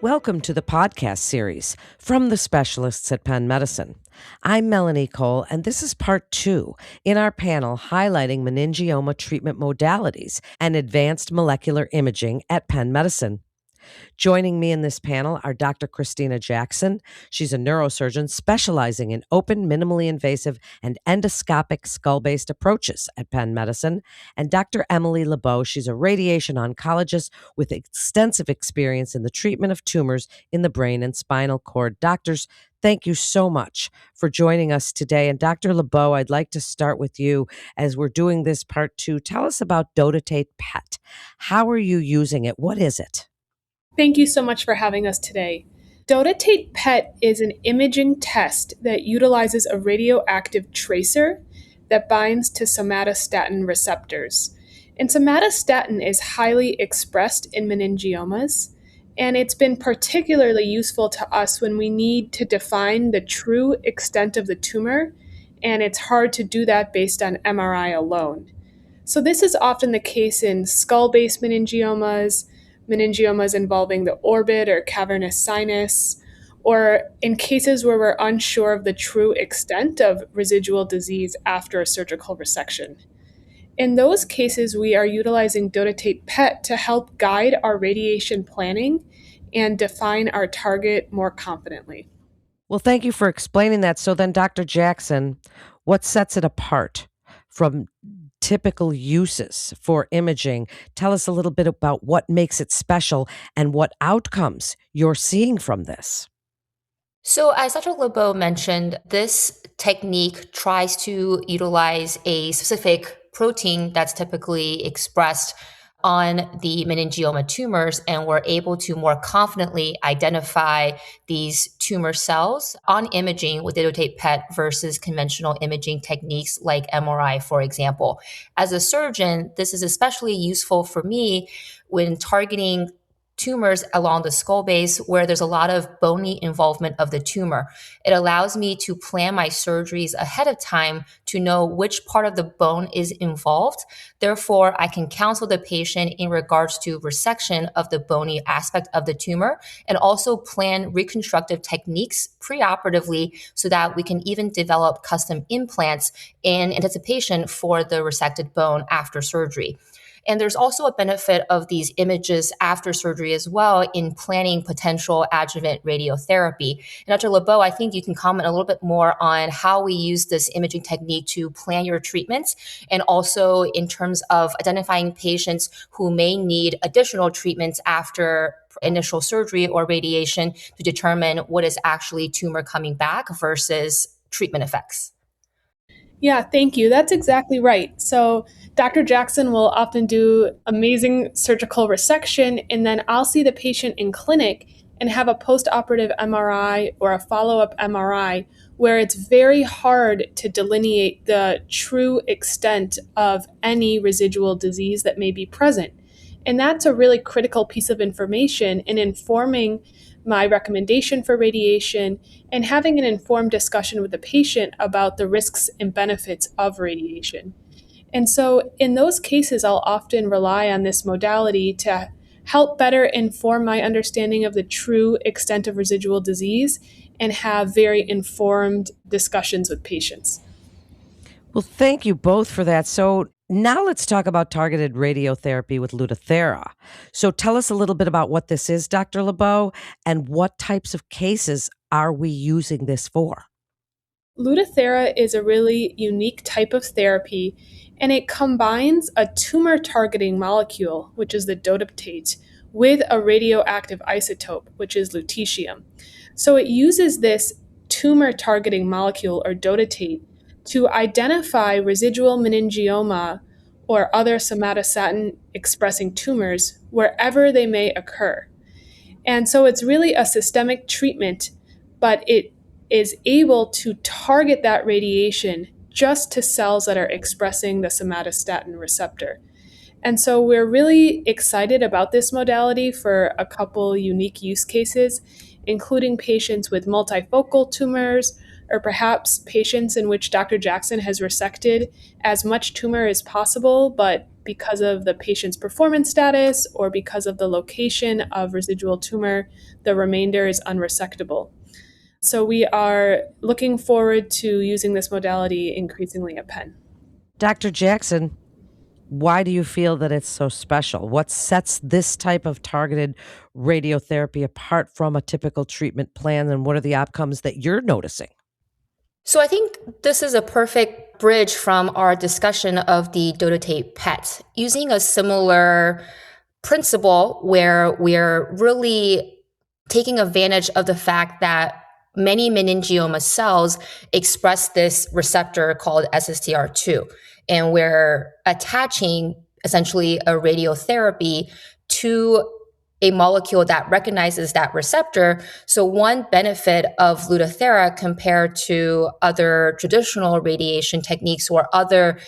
Welcome to the podcast series from the specialists at Penn Medicine. I'm Melanie Cole, and this is part 2 in our panel highlighting meningioma treatment modalities and advanced molecular imaging at Penn Medicine. Joining me in this panel are Dr. Christina Jackson. She's a neurosurgeon specializing in open, minimally invasive, and endoscopic skull-based approaches at Penn Medicine. And Dr. Emily Lebow. She's a radiation-oncologist with extensive experience in the treatment of tumors in the brain and spinal cord. Doctors, thank you so much for joining us today. And Dr. Lebow, I'd like to start with you as we're doing this part 2. Tell us about DOTATATE-PET. How are you using it? What is it? Thank you so much for having us today. DOTATATE-PET is an imaging test that utilizes a radioactive tracer that binds to somatostatin receptors. And somatostatin is highly expressed in meningiomas, and it's been particularly useful to us when we need to define the true extent of the tumor, and it's hard to do that based on MRI alone. So this is often the case in skull-based meningiomas, meningiomas involving the orbit or cavernous sinus, or in cases where we're unsure of the true extent of residual disease after a surgical resection. In those cases, we are utilizing DOTATATE-PET to help guide our radiation planning and define our target more confidently. Well, thank you for explaining that. So then, Dr. Jackson, what sets it apart from typical uses for imaging? Tell us a little bit about what makes it special and what outcomes you're seeing from this. So as Dr. Lebow mentioned, this technique tries to utilize a specific protein that's typically expressed on the meningioma tumors, and we're able to more confidently identify these tumor cells on imaging with DOTATATE-PET versus conventional imaging techniques like MRI, for example. As a surgeon, this is especially useful for me when targeting tumors along the skull base where there's a lot of bony involvement of the tumor. It allows me to plan my surgeries ahead of time to know which part of the bone is involved. Therefore, I can counsel the patient in regards to resection of the bony aspect of the tumor and also plan reconstructive techniques preoperatively so that we can even develop custom implants in anticipation for the resected bone after surgery. And there's also a benefit of these images after surgery as well in planning potential adjuvant radiotherapy. And Dr. Lebow, I think you can comment a little bit more on how we use this imaging technique to plan your treatments, and also in terms of identifying patients who may need additional treatments after initial surgery or radiation to determine what is actually tumor coming back versus treatment effects. Yeah, thank you. That's exactly right. So Dr. Jackson will often do amazing surgical resection, and then I'll see the patient in clinic and have a post-operative MRI or a follow-up MRI where it's very hard to delineate the true extent of any residual disease that may be present. And that's a really critical piece of information in informing my recommendation for radiation and having an informed discussion with the patient about the risks and benefits of radiation. And so in those cases, I'll often rely on this modality to help better inform my understanding of the true extent of residual disease and have very informed discussions with patients. Well, thank you both for that. So now let's talk about targeted radiotherapy with Lutathera. So tell us a little bit about what this is, Dr. Lebow, and what types of cases are we using this for? Lutathera is a really unique type of therapy, and it combines a tumor targeting molecule, which is the DOTATATE, with a radioactive isotope, which is lutetium. So it uses this tumor targeting molecule, or DOTATATE, to identify residual meningioma or other somatostatin expressing tumors wherever they may occur. And so it's really a systemic treatment, but it is able to target that radiation just to cells that are expressing the somatostatin receptor. And so we're really excited about this modality for a couple unique use cases, including patients with multifocal tumors, or perhaps patients in which Dr. Jackson has resected as much tumor as possible, but because of the patient's performance status or because of the location of residual tumor, the remainder is unresectable. So we are looking forward to using this modality increasingly at Penn. Dr. Jackson, why do you feel that it's so special? What sets this type of targeted radiotherapy apart from a typical treatment plan, and what are the outcomes that you're noticing? So I think this is a perfect bridge from our discussion of the DOTATATE-PET, using a similar principle where we're really taking advantage of the fact that many meningioma cells express this receptor called SSTR2, and we're attaching essentially a radiotherapy to a molecule that recognizes that receptor. So one benefit of Lutathera compared to other traditional radiation techniques or other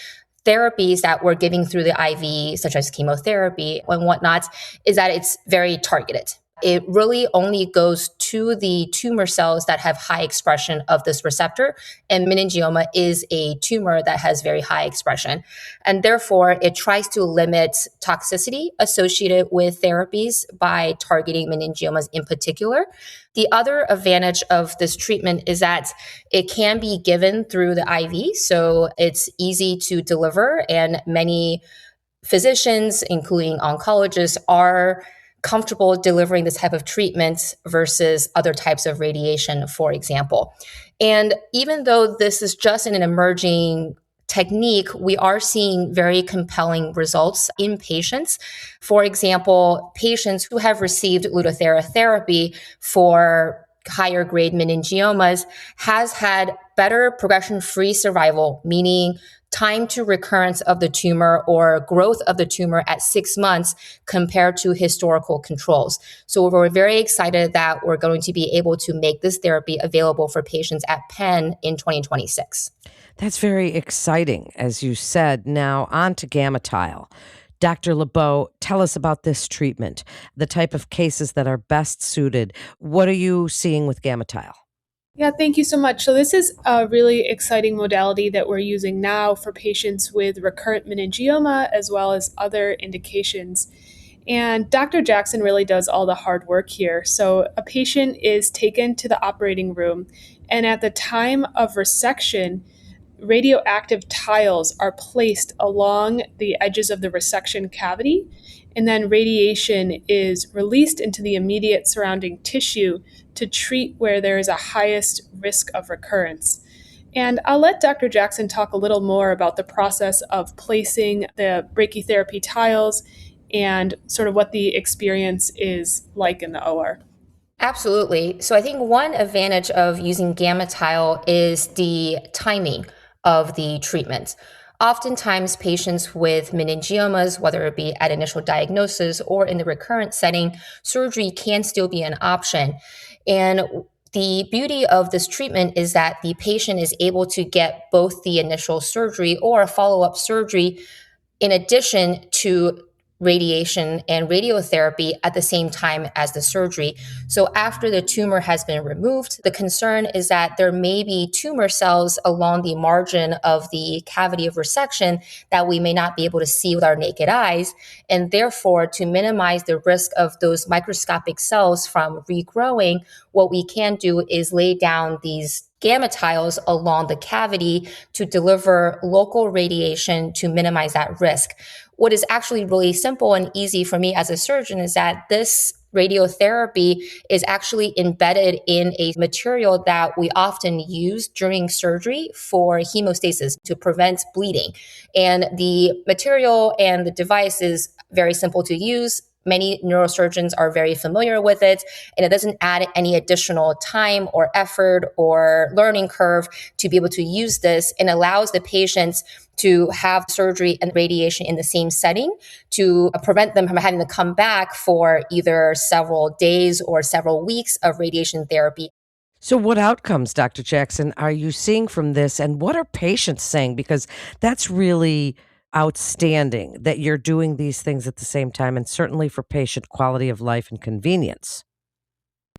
therapies that we're giving through the IV, such as chemotherapy and whatnot, is that it's very targeted. It really only goes to the tumor cells that have high expression of this receptor. And meningioma is a tumor that has very high expression. And therefore, it tries to limit toxicity associated with therapies by targeting meningiomas in particular. The other advantage of this treatment is that it can be given through the IV, so it's easy to deliver, and many physicians, including oncologists, are comfortable delivering this type of treatment versus other types of radiation, for example. And even though this is just an emerging technique, we are seeing very compelling results in patients. For example, patients who have received Lutathera therapy for higher grade meningiomas has had better progression-free survival, meaning time to recurrence of the tumor or growth of the tumor at 6 months compared to historical controls. So we're very excited that we're going to be able to make this therapy available for patients at Penn in 2026. That's very exciting, as you said. Now, on to GammaTile. Dr. Lebow, tell us about this treatment, the type of cases that are best suited. What are you seeing with GammaTile? Yeah, thank you so much. So this is a really exciting modality that we're using now for patients with recurrent meningioma as well as other indications. And Dr. Jackson really does all the hard work here. So a patient is taken to the operating room, and at the time of resection, radioactive tiles are placed along the edges of the resection cavity, and then radiation is released into the immediate surrounding tissue to treat where there is a highest risk of recurrence. And I'll let Dr. Jackson talk a little more about the process of placing the brachytherapy tiles and sort of what the experience is like in the OR. Absolutely. So I think one advantage of using GammaTile is the timing of the treatment. Oftentimes, patients with meningiomas, whether it be at initial diagnosis or in the recurrent setting, surgery can still be an option. And the beauty of this treatment is that the patient is able to get both the initial surgery or a follow-up surgery in addition to radiation and radiotherapy at the same time as the surgery. So after the tumor has been removed, the concern is that there may be tumor cells along the margin of the cavity of resection that we may not be able to see with our naked eyes. And therefore, to minimize the risk of those microscopic cells from regrowing, what we can do is lay down these GammaTiles along the cavity to deliver local radiation to minimize that risk. What is actually really simple and easy for me as a surgeon is that this radiotherapy is actually embedded in a material that we often use during surgery for hemostasis to prevent bleeding. And the material and the device is very simple to use. Many neurosurgeons are very familiar with it, and it doesn't add any additional time or effort or learning curve to be able to use this, and allows the patients to have surgery and radiation in the same setting to prevent them from having to come back for either several days or several weeks of radiation therapy. So what outcomes, Dr. Jackson, are you seeing from this, and what are patients saying? Because that's really outstanding that you're doing these things at the same time, and certainly for patient quality of life and convenience.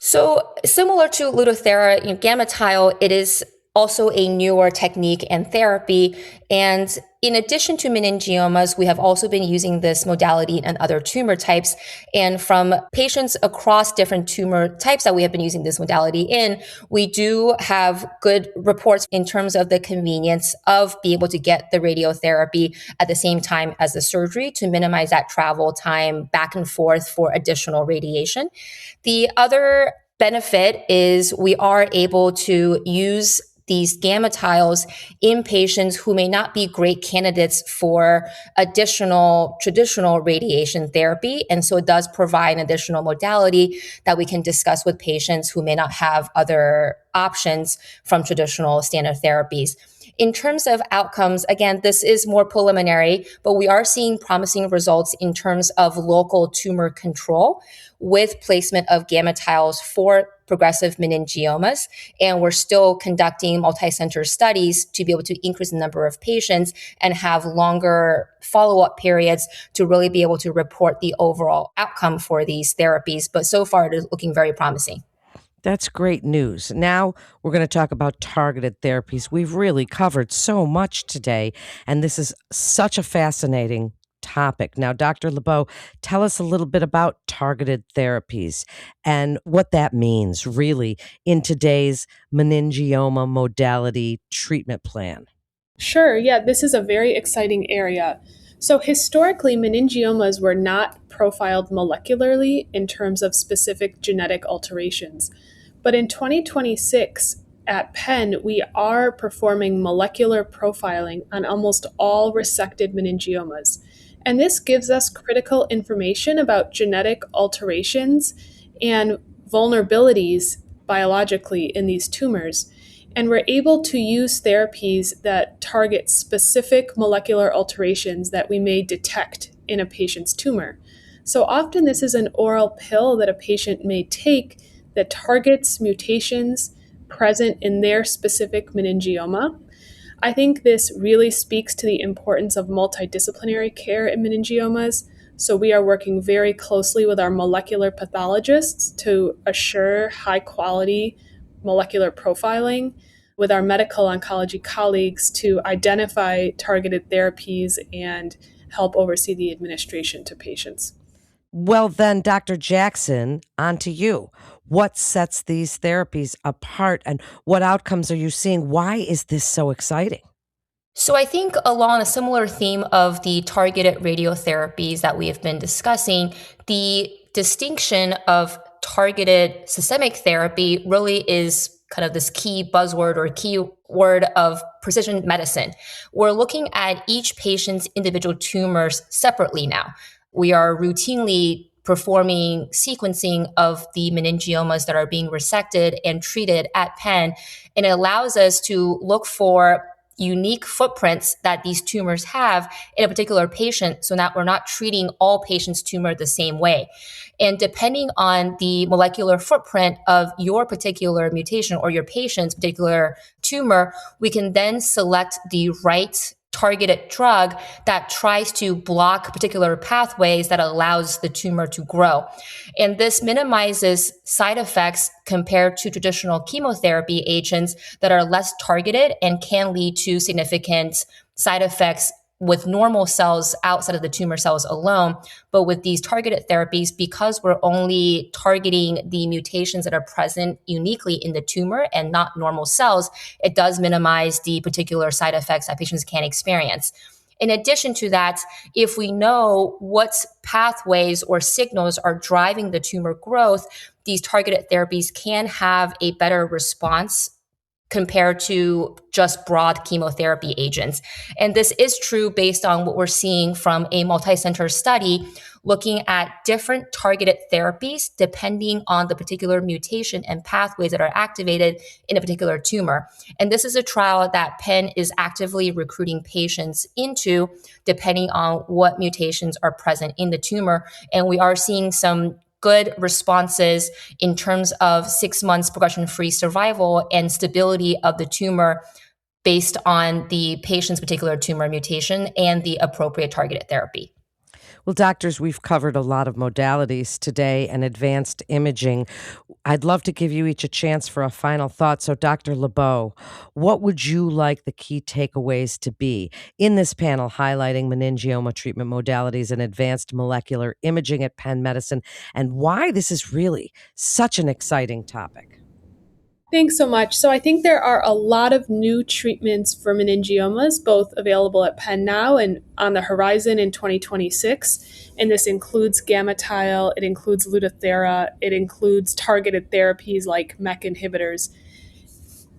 So similar to Lutathera, GammaTile, it is also a newer technique and therapy. And in addition to meningiomas, we have also been using this modality in other tumor types. And from patients across different tumor types that we have been using this modality in, we do have good reports in terms of the convenience of being able to get the radiotherapy at the same time as the surgery to minimize that travel time back and forth for additional radiation. The other benefit is we are able to use these GammaTiles in patients who may not be great candidates for additional traditional radiation therapy. And so it does provide an additional modality that we can discuss with patients who may not have other options from traditional standard therapies. In terms of outcomes, again, this is more preliminary, but we are seeing promising results in terms of local tumor control with placement of GammaTiles for progressive meningiomas. And we're still conducting multi-center studies to be able to increase the number of patients and have longer follow-up periods to really be able to report the overall outcome for these therapies. But so far, it is looking very promising. That's great news. Now we're going to talk about targeted therapies. We've really covered so much today, and this is such a fascinating topic. Now, Dr. Lebow, tell us a little bit about targeted therapies and what that means really in today's meningioma modality treatment plan. Sure, yeah, this is a very exciting area. So, historically, meningiomas were not profiled molecularly in terms of specific genetic alterations. But in 2026, at Penn, we are performing molecular profiling on almost all resected meningiomas. And this gives us critical information about genetic alterations and vulnerabilities biologically in these tumors. And we're able to use therapies that target specific molecular alterations that we may detect in a patient's tumor. So often, this is an oral pill that a patient may take that targets mutations present in their specific meningioma. I think this really speaks to the importance of multidisciplinary care in meningiomas. So we are working very closely with our molecular pathologists to assure high quality molecular profiling, with our medical oncology colleagues to identify targeted therapies and help oversee the administration to patients. Well, then, Dr. Jackson, on to you. What sets these therapies apart and what outcomes are you seeing? Why is this so exciting? So I think along a similar theme of the targeted radiotherapies that we have been discussing, the distinction of targeted systemic therapy really is kind of this key buzzword or key word of precision medicine. We're looking at each patient's individual tumors separately now. We are routinely performing sequencing of the meningiomas that are being resected and treated at Penn, and it allows us to look for unique footprints that these tumors have in a particular patient so that we're not treating all patients' tumor the same way. And depending on the molecular footprint of your particular mutation or your patient's particular tumor, we can then select the right targeted drug that tries to block particular pathways that allows the tumor to grow. And this minimizes side effects compared to traditional chemotherapy agents that are less targeted and can lead to significant side effects with normal cells outside of the tumor cells alone. But with these targeted therapies, because we're only targeting the mutations that are present uniquely in the tumor and not normal cells, it does minimize the particular side effects that patients can experience. In addition to that, if we know what pathways or signals are driving the tumor growth, these targeted therapies can have a better response compared to just broad chemotherapy agents. And this is true based on what we're seeing from a multi-center study looking at different targeted therapies depending on the particular mutation and pathways that are activated in a particular tumor. And this is a trial that Penn is actively recruiting patients into depending on what mutations are present in the tumor. And we are seeing some good responses in terms of 6 months progression-free survival and stability of the tumor based on the patient's particular tumor mutation and the appropriate targeted therapy. Well, doctors, we've covered a lot of modalities today and advanced imaging. I'd love to give you each a chance for a final thought. So, Dr. Lebow, what would you like the key takeaways to be in this panel highlighting meningioma treatment modalities and advanced molecular imaging at Penn Medicine, and why this is really such an exciting topic? Thanks so much. So I think there are a lot of new treatments for meningiomas, both available at Penn now and on the horizon in 2026. And this includes GammaTile, it includes Lutathera, it includes targeted therapies like MEK inhibitors.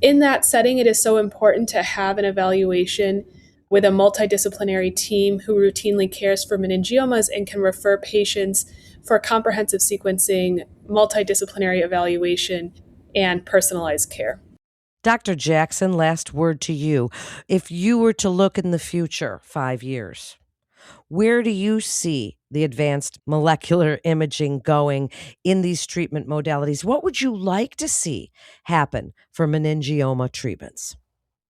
In that setting, it is so important to have an evaluation with a multidisciplinary team who routinely cares for meningiomas and can refer patients for comprehensive sequencing, multidisciplinary evaluation, and personalized care. Dr. Jackson, last word to you. If you were to look in the future, 5 years, where do you see the advanced molecular imaging going in these treatment modalities? What would you like to see happen for meningioma treatments?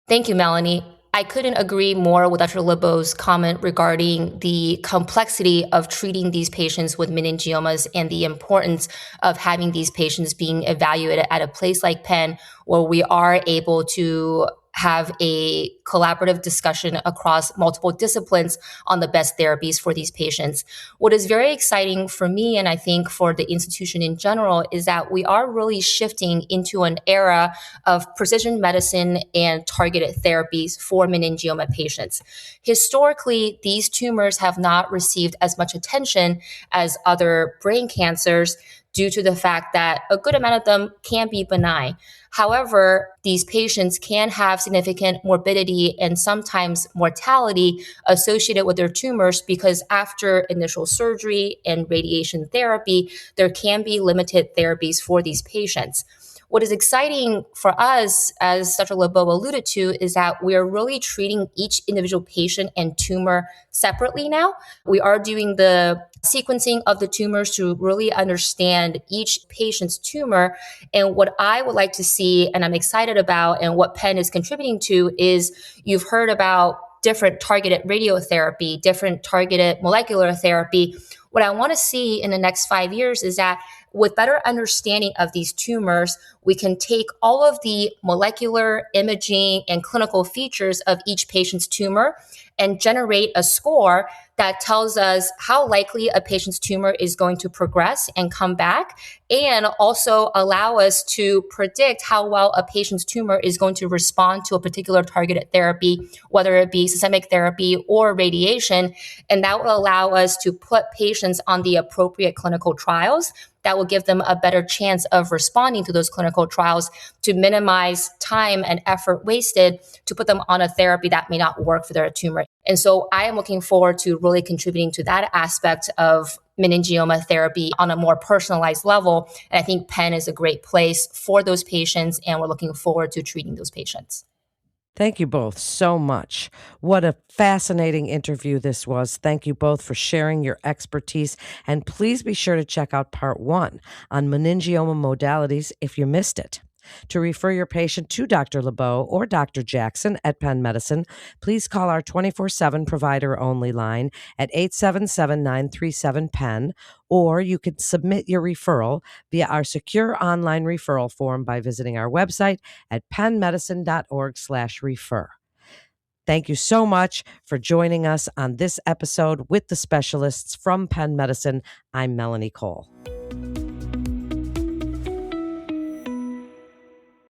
Thank you, Melanie. I couldn't agree more with Dr. Lebow's comment regarding the complexity of treating these patients with meningiomas and the importance of having these patients being evaluated at a place like Penn, where we are able to have a collaborative discussion across multiple disciplines on the best therapies for these patients. What is very exciting for me, and I think for the institution in general, is that we are really shifting into an era of precision medicine and targeted therapies for meningioma patients. Historically, these tumors have not received as much attention as other brain cancers due to the fact that a good amount of them can be benign. However, these patients can have significant morbidity and sometimes mortality associated with their tumors because after initial surgery and radiation therapy, there can be limited therapies for these patients. What is exciting for us, as Dr. Lebow alluded to, is that we are really treating each individual patient and tumor separately now. We are doing the sequencing of the tumors to really understand each patient's tumor. And what I would like to see, and I'm excited about, and what Penn is contributing to, is you've heard about different targeted radiotherapy, different targeted molecular therapy. What I want to see in the next 5 years is that with better understanding of these tumors, we can take all of the molecular imaging and clinical features of each patient's tumor and generate a score that tells us how likely a patient's tumor is going to progress and come back, and also allow us to predict how well a patient's tumor is going to respond to a particular targeted therapy, whether it be systemic therapy or radiation. And that will allow us to put patients on the appropriate clinical trials that will give them a better chance of responding to those clinical trials, to minimize time and effort wasted to put them on a therapy that may not work for their tumor. And so I am looking forward to really contributing to that aspect of meningioma therapy on a more personalized level. And I think Penn is a great place for those patients, and we're looking forward to treating those patients. Thank you both so much. What a fascinating interview this was. Thank you both for sharing your expertise. And please be sure to check out part 1 on meningioma modalities if you missed it. To refer your patient to Dr. Lebow or Dr. Jackson at Penn Medicine, please call our 24/7 provider-only line at 877-937-PENN, or you can submit your referral via our secure online referral form by visiting our website at pennmedicine.org/refer. Thank you so much for joining us on this episode with the specialists from Penn Medicine. I'm Melanie Cole.